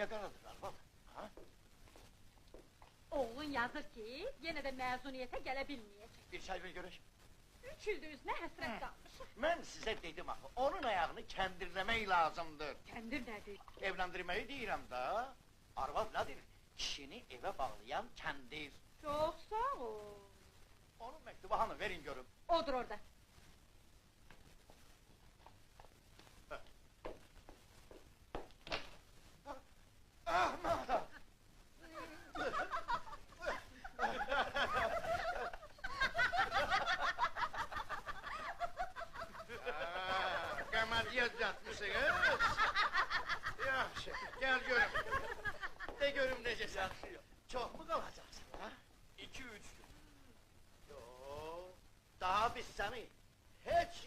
niye qaradır, arvad? Ha? Oğlun yazır ki, yenə də məzuniyyətə gələ bilməyəcək. Bir çay ver görək. 3 ildir üzünə həsrət qalmışıq. Mən sizə dedim axı, onun ayağını kəndirləmək lazımdır. Kəndir nədir? Evləndirməyi deyirəm da. Arvad nədir? Kişini evə bağlayan kəndir. Çox sağ ol. Onun məktubu hanı, verin görüm. Odur orada. Ahmada! Qəmədiyyət yatmışsınız. Yaxşı, gəl görüm. De görüm necəsən. Çox mu qalacaqsın, ha? 2-3 gün. Yox, daha biz səni heç